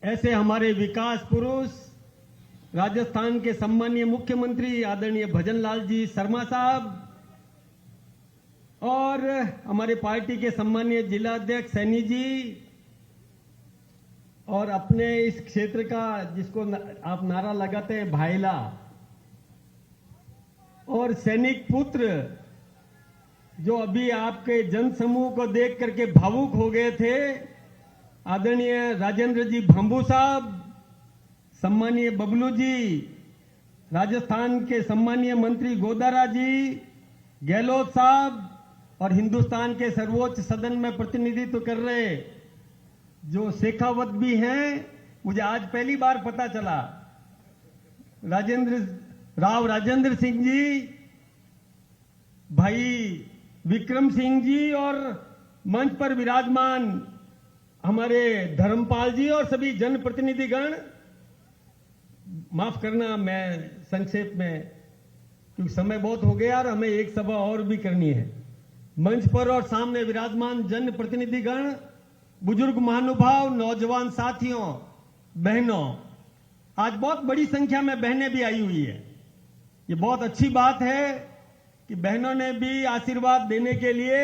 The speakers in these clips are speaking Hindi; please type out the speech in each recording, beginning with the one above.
ऐसे हमारे विकास पुरुष राजस्थान के सम्मानीय मुख्यमंत्री आदरणीय भजनलाल जी शर्मा साहब और हमारे पार्टी के सम्मानीय जिला अध्यक्ष सैनी जी और अपने इस क्षेत्र का जिसको आप नारा लगाते हैं भाईला और सैनिक पुत्र जो अभी आपके जनसमूह को देख करके भावुक हो गए थे, आदरणीय राजेंद्र जी भांबू साहब, सम्मानीय बबलू जी, राजस्थान के सम्मानीय मंत्री गोदारा जी, गहलोत साहब और हिंदुस्तान के सर्वोच्च सदन में प्रतिनिधित्व कर रहे जो शेखावत भी हैं, मुझे आज पहली बार पता चला, राजेंद्र सिंह जी, भाई विक्रम सिंह जी और मंच पर विराजमान हमारे धर्मपाल जी और सभी जनप्रतिनिधिगण, माफ करना मैं संक्षेप में क्योंकि समय बहुत हो गया और हमें एक सभा और भी करनी है। मंच पर और सामने विराजमान जनप्रतिनिधिगण, बुजुर्ग महानुभाव, नौजवान साथियों, बहनों, आज बहुत बड़ी संख्या में बहनें भी आई हुई है। ये बहुत अच्छी बात है कि बहनों ने भी आशीर्वाद देने के लिए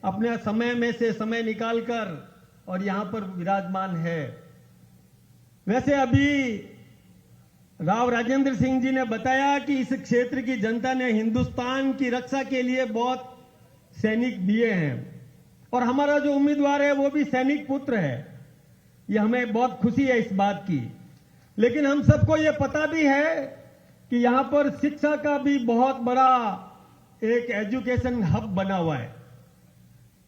अपने समय में से समय निकालकर और यहां पर विराजमान है। वैसे अभी राव राजेंद्र सिंह जी ने बताया कि इस क्षेत्र की जनता ने हिंदुस्तान की रक्षा के लिए बहुत सैनिक दिए हैं और हमारा जो उम्मीदवार है वो भी सैनिक पुत्र है। ये हमें बहुत खुशी है इस बात की। लेकिन हम सबको ये पता भी है कि यहां पर शिक्षा का भी बहुत बड़ा एक एजुकेशन हब बना हुआ है।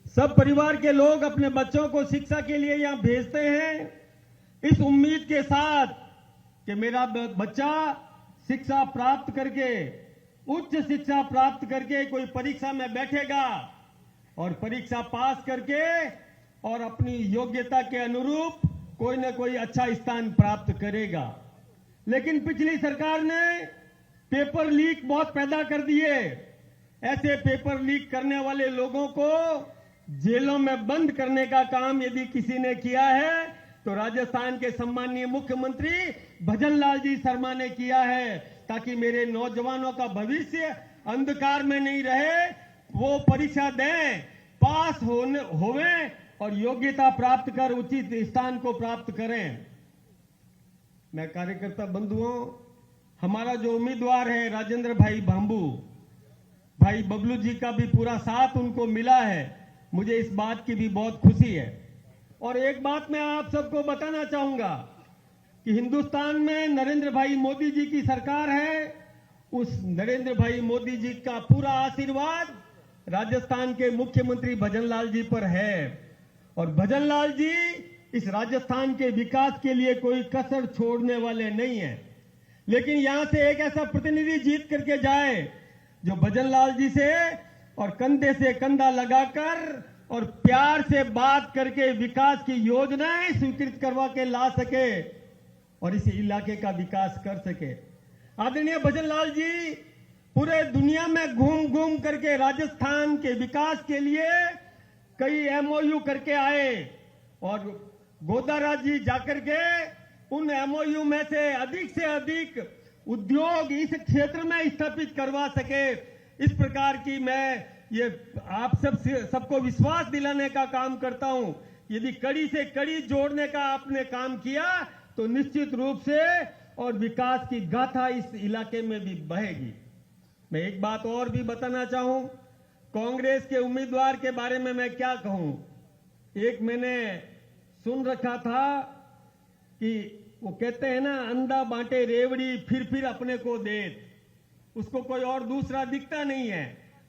सब परिवार के लोग अपने बच्चों को शिक्षा के लिए यहां भेजते हैं इस उम्मीद के साथ कि मेरा बच्चा शिक्षा प्राप्त करके, उच्च शिक्षा प्राप्त करके कोई परीक्षा में बैठेगा और परीक्षा पास करके और अपनी योग्यता के अनुरूप कोई न कोई अच्छा स्थान प्राप्त करेगा। लेकिन पिछली सरकार ने पेपर लीक बहुत पैदा कर दिए। ऐसे पेपर लीक करने वाले लोगों को जेलों में बंद करने का काम यदि किसी ने किया है तो राजस्थान के सम्मानीय मुख्यमंत्री भजनलाल जी शर्मा ने किया है, ताकि मेरे नौजवानों का भविष्य अंधकार में नहीं रहे, वो परीक्षा दें, पास होवे और योग्यता प्राप्त कर उचित स्थान को प्राप्त करें। मैं कार्यकर्ता बंधुओं, हमारा जो उम्मीदवार है राजेंद्र भाई भांबू, भाई बबलू जी का भी पूरा साथ उनको मिला है, मुझे इस बात की भी बहुत खुशी है। और एक बात मैं आप सबको बताना चाहूंगा कि हिंदुस्तान में नरेंद्र भाई मोदी जी की सरकार है। उस नरेंद्र भाई मोदी जी का पूरा आशीर्वाद राजस्थान के मुख्यमंत्री भजनलाल जी पर है और भजनलाल जी इस राजस्थान के विकास के लिए कोई कसर छोड़ने वाले नहीं है। लेकिन यहां से एक ऐसा प्रतिनिधि जीत करके जाए जो भजनलाल जी से और कंधे से कंधा लगाकर और प्यार से बात करके विकास की योजनाएं स्वीकृत करवा के ला सके और इस इलाके का विकास कर सके। आदरणीय भजनलाल जी पूरे दुनिया में घूम घूम करके राजस्थान के विकास के लिए कई एमओयू करके आए और गोदारा जी जाकर के उन एमओयू में से अधिक उद्योग इस क्षेत्र में स्थापित करवा सके। इस प्रकार की मैं ये आप सबको विश्वास दिलाने का काम करता हूं। यदि कड़ी से कड़ी जोड़ने का आपने काम किया तो निश्चित रूप से और विकास की गाथा इस इलाके में भी बहेगी। मैं एक बात और भी बताना चाहूं, कांग्रेस के उम्मीदवार के बारे में मैं क्या कहूं। एक मैंने सुन रखा था कि वो कहते हैं ना, अंधा बांटे रेवड़ी फिर अपने को दे, उसको कोई और दूसरा दिखता नहीं है।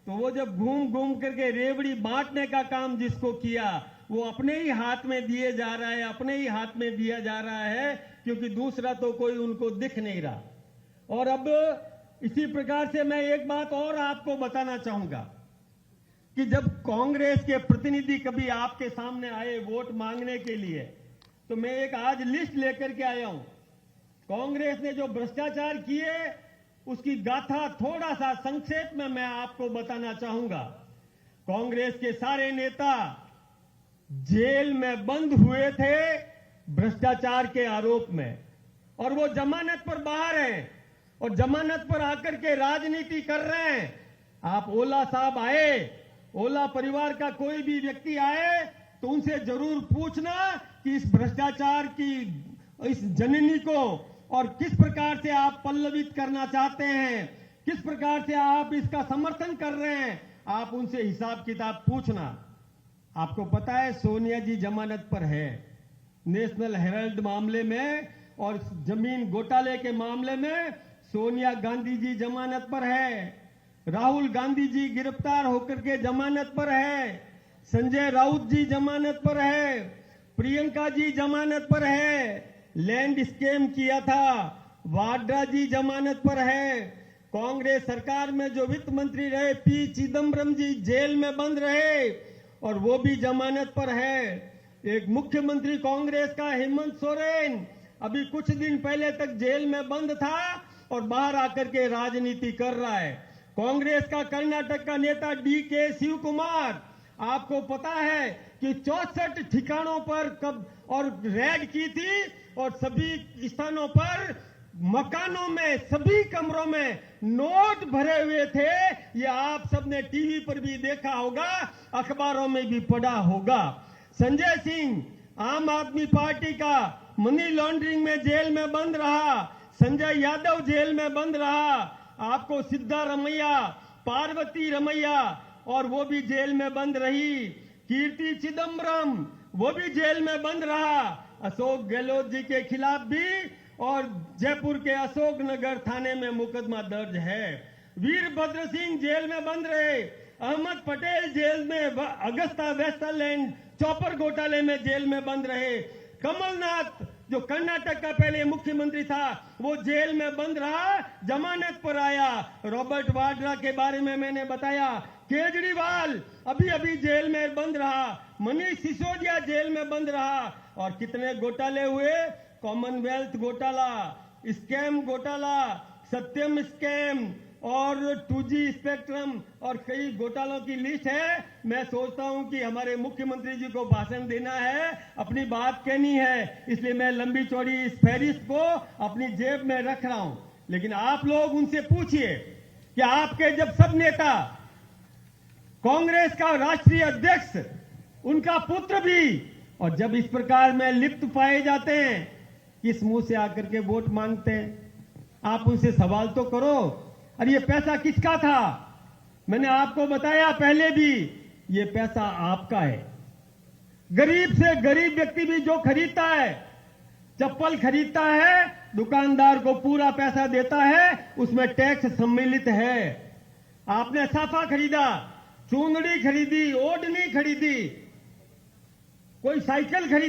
तो वो जब घूम घूम करके रेवड़ी बांटने का काम जिसको किया, वो अपने ही हाथ में दिए जा रहा है, अपने ही हाथ में दिया जा रहा है, क्योंकि दूसरा तो कोई उनको दिख नहीं रहा। और अब इसी प्रकार से मैं एक बात और आपको बताना चाहूंगा कि जब कांग्रेस के प्रतिनिधि कभी आपके सामने आए वोट मांगने के लिए, तो मैं एक आज लिस्ट लेकर के आया हूं। कांग्रेस ने जो भ्रष्टाचार किए उसकी गाथा थोड़ा सा संक्षेप में मैं आपको बताना चाहूंगा। कांग्रेस के सारे नेता जेल में बंद हुए थे भ्रष्टाचार के आरोप में, और वो जमानत पर बाहर हैं और जमानत पर आकर के राजनीति कर रहे हैं। आप ओला साहब आए, ओला परिवार का कोई भी व्यक्ति आए तो उनसे जरूर पूछना कि इस भ्रष्टाचार की इस जननी को और किस प्रकार से आप पल्लवित करना चाहते हैं, किस प्रकार से आप इसका समर्थन कर रहे हैं, आप उनसे हिसाब किताब पूछना। आपको पता है सोनिया जी जमानत पर है, नेशनल हेराल्ड मामले में और जमीन घोटाले के मामले में सोनिया गांधी जी जमानत पर है, राहुल गांधी जी गिरफ्तार होकर के जमानत पर है, संजय राउत जी जमानत पर है, प्रियंका जी जमानत पर है, लैंड स्कैम किया था वाड्रा जी जमानत पर है, कांग्रेस सरकार में जो वित्त मंत्री रहे पी चिदम्बरम जी जेल में बंद रहे और वो भी जमानत पर है। एक मुख्यमंत्री कांग्रेस का हेमंत सोरेन अभी कुछ दिन पहले तक जेल में बंद था और बाहर आकर के राजनीति कर रहा है। कांग्रेस का कर्नाटक का नेता डीके शिव कुमार, आपको पता है कि 64 ठिकानों पर कब और रेड की थी और सभी स्थानों पर मकानों में सभी कमरों में नोट भरे हुए थे। ये आप सबने टीवी पर भी देखा होगा, अखबारों में भी पढ़ा होगा। संजय सिंह आम आदमी पार्टी का मनी लॉन्ड्रिंग में जेल में बंद रहा, संजय यादव जेल में बंद रहा, आपको सिद्धारमैया, पार्वती रमैया और वो भी जेल में बंद रही, कीर्ति चिदम्बरम वो भी जेल में बंद रहा, अशोक गहलोत जी के खिलाफ भी और जयपुर के अशोक नगर थाने में मुकदमा दर्ज है। वीरभद्र सिंह जेल में बंद रहे, अहमद पटेल जेल में, अगस्ता वेस्टलैंड चौपर घोटाले में जेल में बंद रहे, कमलनाथ जो कर्नाटक का पहले मुख्यमंत्री था वो जेल में बंद रहा, जमानत पर आया। रॉबर्ट वाड्रा के बारे में मैंने बताया, केजरीवाल अभी अभी जेल में बंद रहा, मनीष सिसोदिया जेल में बंद रहा और कितने घोटाले हुए, कॉमनवेल्थ घोटाला, स्कैम घोटाला, सत्यम स्कैम और 2G स्पेक्ट्रम और कई घोटालों की लिस्ट है। मैं सोचता हूं कि हमारे मुख्यमंत्री जी को भाषण देना है, अपनी बात कहनी है, इसलिए मैं लंबी चौड़ी इस फहरिस्त को अपनी जेब में रख रहा हूं। लेकिन आप लोग उनसे पूछिए कि आपके जब सब नेता, कांग्रेस का राष्ट्रीय अध्यक्ष, उनका पुत्र भी, और जब इस प्रकार में लिप्त पाए जाते हैं, किस मुंह से आकर के वोट मांगते हैं? आप उनसे सवाल तो करो। अरे ये पैसा किसका था? मैंने आपको बताया पहले भी, ये पैसा आपका है। गरीब से गरीब व्यक्ति भी जो खरीदता है, चप्पल खरीदता है, दुकानदार को पूरा पैसा देता है, उसमें टैक्स सम्मिलित है। आपने साफा खरीदा, चूंदड़ी खरीदी, ओढ़नी खरीदी, कोई साइकिल खरीदी,